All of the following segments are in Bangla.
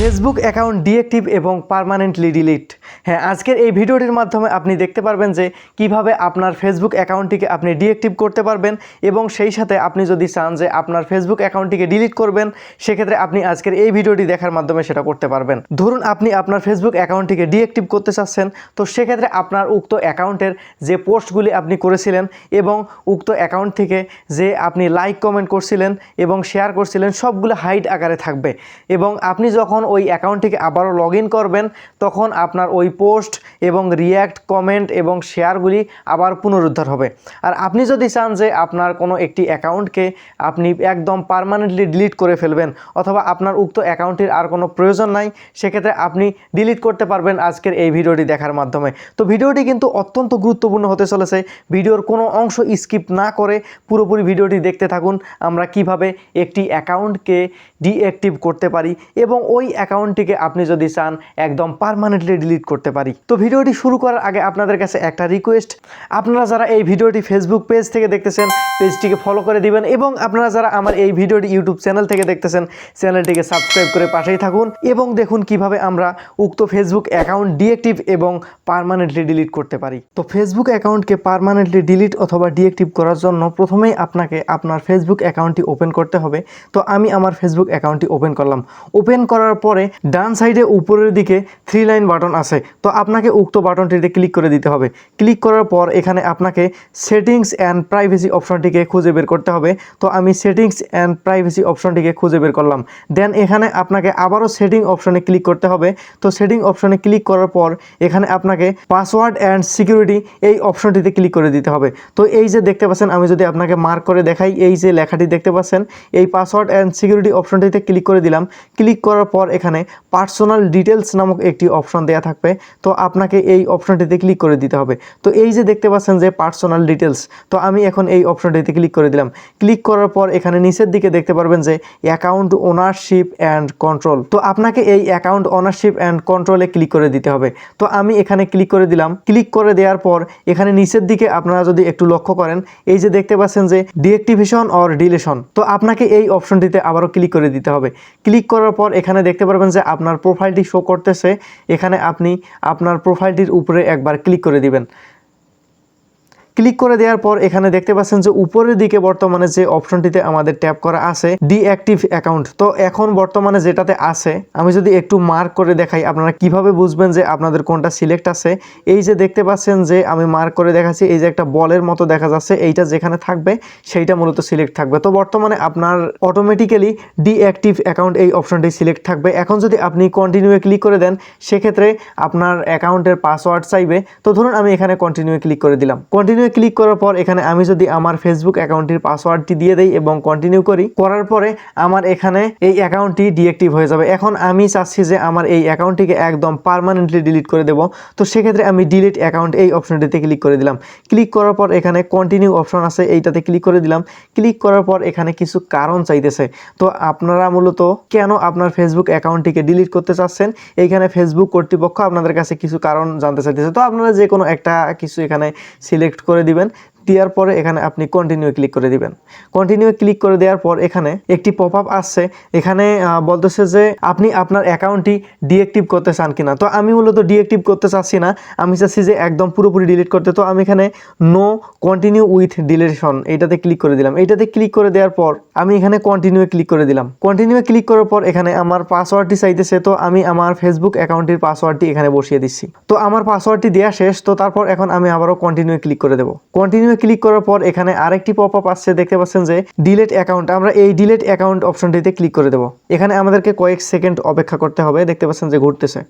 ফেসবুক অ্যাকাউন্ট ডিএক্টিভ এবং পার্মানেন্টলি ডিলিট। হ্যাঁ, আজকের এই ভিডিওটির মাধ্যমে আপনি দেখতে পারবেন যে কিভাবে আপনার ফেসবুক অ্যাকাউন্টটিকে আপনি ডিএক্টিভ করতে পারবেন এবং সেই সাথে আপনি যদি চান যে আপনার ফেসবুক অ্যাকাউন্টটিকে ডিলিট করবেন, সেক্ষেত্রে আপনি আজকের এই ভিডিওটি দেখার মাধ্যমে সেটা করতে পারবেন। ধরুন আপনি আপনার ফেসবুক অ্যাকাউন্টটিকে ডিএক্টিভ করতে চাচ্ছেন, তো সেক্ষেত্রে আপনার উক্ত অ্যাকাউন্টের যে পোস্টগুলি আপনি করেছিলেন এবং উক্ত অ্যাকাউন্ট থেকে যে আপনি লাইক কমেন্ট করছিলেন এবং শেয়ার করছিলেন, সবগুলো হাইড আকারে থাকবে এবং আপনি যখন ওই অ্যাকাউন্টটিকে আবারও লগ ইন করবেন, তখন আপনার ওই পোস্ট এবং রিয়্যাক্ট কমেন্ট এবং শেয়ারগুলি আবার পুনরুদ্ধার হবে। আর আপনি যদি চান যে আপনার কোনো একটি অ্যাকাউন্টকে আপনি একদম পার্মানেন্টলি ডিলিট করে ফেলবেন অথবা আপনার উক্ত অ্যাকাউন্টটির আর কোনো প্রয়োজন নাই, সেক্ষেত্রে আপনি ডিলিট করতে পারবেন আজকের এই ভিডিওটি দেখার মাধ্যমে। তো ভিডিওটি কিন্তু অত্যন্ত গুরুত্বপূর্ণ হতে চলেছে। ভিডিওর কোনো অংশ স্কিপ না করে পুরোপুরি ভিডিওটি দেখতে থাকুন। আমরা কিভাবে একটি অ্যাকাউন্টকে ডিঅ্যাক্টিভ করতে পারি এবং ওই অ্যাকাউন্টটিকে আপনি যদি চান একদম পার্মানেন্টলি ডিলিট করতে পারি। তো ভিডিওটি শুরু করার আগে আপনাদের কাছে একটা রিকোয়েস্ট, আপনারা যারা এই ভিডিওটি ফেসবুক পেজ থেকে দেখতেছেন, পেজটিকে ফলো করে দিবেন এবং আপনারা যারা আমার এই ভিডিওটি ইউটিউব চ্যানেল থেকে দেখতেছেন, চ্যানেলটিকে সাবস্ক্রাইব করে পাশেই থাকুন এবং দেখুন কিভাবে আমরা উক্ত ফেসবুক অ্যাকাউন্ট ডিঅ্যাক্টিভ এবং পার্মানেন্টলি ডিলিট করতে পারি। তো ফেসবুক অ্যাকাউন্টকে পার্মানেন্টলি ডিলিট অথবা ডিঅ্যাক্টিভ করার জন্য প্রথমেই আপনাকে আপনার ফেসবুক অ্যাকাউন্টটি ওপেন করতে হবে। তো আমি আমার ফেসবুক অ্যাকাউন্টটি ওপেন করলাম। ওপেন করার পরে ডান সাইডে উপরের দিকে 3 লাইন বাটন আছে, তো আপনাকে উক্ত বাটনটিতে ক্লিক করে দিতে হবে। ক্লিক করার পর এখানে আপনাকে সেটিংস অ্যান্ড প্রাইভেসি অপশনটিকে খুঁজে বের করতে হবে। তো আমি সেটিংস অ্যান্ড প্রাইভেসি অপশনটিকে খুঁজে বের করলাম। দেন এখানে আপনাকে আবারও সেটিং অপশনে ক্লিক করতে হবে। তো সেটিং অপশনে ক্লিক করার পর এখানে আপনাকে পাসওয়ার্ড অ্যান্ড সিকিউরিটি এই অপশনটিতে ক্লিক করে দিতে হবে। তো এই যে দেখতে পাচ্ছেন, আমি যদি আপনাকে মার্ক করে দেখাই, এই যে লেখাটি দেখতে পাচ্ছেন, এই পাসওয়ার্ড অ্যান্ড সিকিউরিটি অপশনটিতে ক্লিক করে দিলাম। ক্লিক করার পর এখানে পার্সোনাল ডিটেলস নামক একটি অপশন দেওয়া থাকবে, তো আপনাকে এই অপশনটিতে ক্লিক করে দিতে হবে। তো এই যে দেখতে পাচ্ছেন যে পার্সোনাল ডিটেলস, তো আমি এখন এই অপশনটিতে ক্লিক করে দিলাম। ক্লিক করার পর এখানে নিচের দিকে দেখতে পারবেন যে অ্যাকাউন্ট ওনারশিপ অ্যান্ড কন্ট্রোল, তো আপনাকে এই অ্যাকাউন্ট ওনারশিপ অ্যান্ড কন্ট্রোলে ক্লিক করে দিতে হবে। তো আমি এখানে ক্লিক করে দিলাম। ক্লিক করে দেওয়ার পর এখানে নিচের দিকে আপনারা যদি একটু লক্ষ্য করেন, এই যে দেখতে পাচ্ছেন যে ডিঅ্যাক্টিভেশন অর ডিলেশন, তো আপনাকে এই অপশনটিতে আবারও ক্লিক করে দিতে হবে। ক্লিক করার পর এখানে দেখতে পারবেন যে আপনার প্রোফাইলটি শো করতেছে। এখানে আপনি আপনার প্রোফাইলটির উপরে একবার ক্লিক করে দিবেন। ক্লিক করে দেওয়ার পর এখানে দেখতে পাচ্ছেন যে উপরের দিকে বর্তমানে যে অপশনটিতে আমাদের ট্যাপ করা আছে ডিঅ্যাক্টিভ অ্যাকাউন্ট, তো এখন বর্তমানে যেটাতে আছে, আমি যদি একটু মার্ক করে দেখাই, আপনারা কিভাবে বুঝবেন যে আপনাদের কোনটা সিলেক্ট আছে। এই যে দেখতে পাচ্ছেন যে আমি মার্ক করে দেখাচ্ছি, এই যে একটা বলের মতো দেখা যাচ্ছে, এইটা যেখানে থাকবে সেইটা মূলত সিলেক্ট থাকবে। তো বর্তমানে আপনার অটোমেটিক্যালি ডিঅ্যাক্টিভ অ্যাকাউন্ট এই অপশনটি সিলেক্ট থাকবে। এখন যদি আপনি কন্টিনিউয়ে ক্লিক করে দেন, সেক্ষেত্রে আপনার অ্যাকাউন্টের পাসওয়ার্ড চাইবে। তো ধরুন আমি এখানে কন্টিনিউয়ে ক্লিক করে দিলাম। কন্টিনিউ ক্লিক করার পর এখানে আমি যদি আমার ফেসবুক অ্যাকাউন্টটির পাসওয়ার্ডটি দিয়ে দেই এবং কন্টিনিউ করার পরে আমার এখানে এই অ্যাকাউন্টটি ডিঅ্যাক্টিভ হয়ে যাবে। এখন আমি চাচ্ছি যে আমার এই অ্যাকাউন্টটিকে একদম পার্মানেন্টলি ডিলিট করে দেব। তো সেক্ষেত্রে আমি ডিলিট অ্যাকাউন্ট এই অপশনটিতে ক্লিক করে দিলাম। ক্লিক করার পর এখানে কন্টিনিউ অপশন আছে, এইটাতে ক্লিক করে দিলাম। ক্লিক করার পর এখানে কিছু কারণ চাইতেছে। তো আপনারা মূলত কেন আপনার ফেসবুক অ্যাকাউন্টটিকে ডিলিট করতে চাচ্ছেন, এইখানে ফেসবুক কর্তৃপক্ষ আপনাদের কাছে কিছু কারণ জানতে চাইতেছে। তো আপনারা যে কোনো একটা কিছু এখানে সিলেক্ট করে দিবেন। দেওয়ার পরে এখানে আপনি কন্টিনিউ ক্লিক করে দিবেন। কন্টিনিউ ক্লিক করে দেওয়ার পর এখানে একটি পপ আপ আসছে, এখানে বলতেছে যে আপনি আপনার অ্যাকাউন্টটি ডিঅ্যাক্টিভ করতে চান কিনা। তো আমি মূলত ডিঅ্যাক্টিভ করতে চাচ্ছি না, আমি চাচ্ছি যে একদম পুরোপুরি ডিলিট করতে। তো আমি এখানে নো কন্টিনিউ উইথ ডিলিশন এইটাতে ক্লিক করে দিলাম। এইটাতে ক্লিক করে দেওয়ার পর আমি এখানে কন্টিনিউ ক্লিক করে দিলাম। কন্টিনিউ ক্লিক করার পর এখানে আমার পাসওয়ার্ডটি চাইতেছে, তো আমি আমার ফেসবুক অ্যাকাউন্টের পাসওয়ার্ডটি এখানে বসিয়ে দিচ্ছি। তো আমার পাসওয়ার্ডটি দেওয়া শেষ। তো তারপর এখন আমি আবারও কন্টিনিউ ক্লিক করে দেবো। কন্টিনিউ ক্লিক করার পর এখানে আরেকটি পপ আপ আসছে, দেখতে পাচ্ছেন যে ডিলিট অ্যাকাউন্ট। আমরা এই ডিলিট অ্যাকাউন্ট অপশনটিতে ক্লিক করে দেবো। এখানে আমাদেরকে কয়েক সেকেন্ড অপেক্ষা করতে হবে। দেখতে পাচ্ছেন যে ঘুরতেছে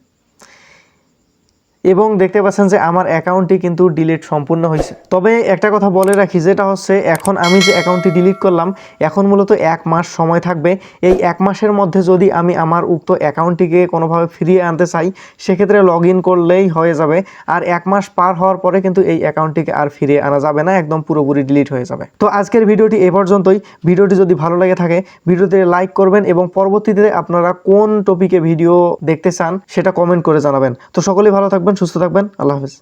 এবং দেখতে পাচ্ছেন যে আমার অ্যাকাউন্টটি কিন্তু ডিলিট সম্পূর্ণ হয়েছে। তবে একটা কথা বলে রাখি, যেটা হচ্ছে এখন আমি যে অ্যাকাউন্টটি ডিলিট করলাম, এখন মূলত 1 মাস সময় থাকবে। এই 1 মাসের মধ্যে যদি আমি আমার উক্ত অ্যাকাউন্টটিকে কোনোভাবে ফিরিয়ে আনতে চাই, সেক্ষেত্রে লগ ইন করলেই হয়ে যাবে। আর 1 মাস পার হওয়ার পরে কিন্তু এই অ্যাকাউন্টটিকে আর ফিরিয়ে আনা যাবে না, একদম পুরোপুরি ডিলিট হয়ে যাবে। তো আজকের ভিডিওটি এ পর্যন্তই। ভিডিওটি যদি ভালো লাগে থাকে ভিডিওতে লাইক করবেন এবং পরবর্তীতে আপনারা কোন টপিকে ভিডিও দেখতে চান সেটা কমেন্ট করে জানাবেন। তো সকলেই ভালো থাকবেন, সুস্থ থাকবেন। আল্লাহ হাফেজ।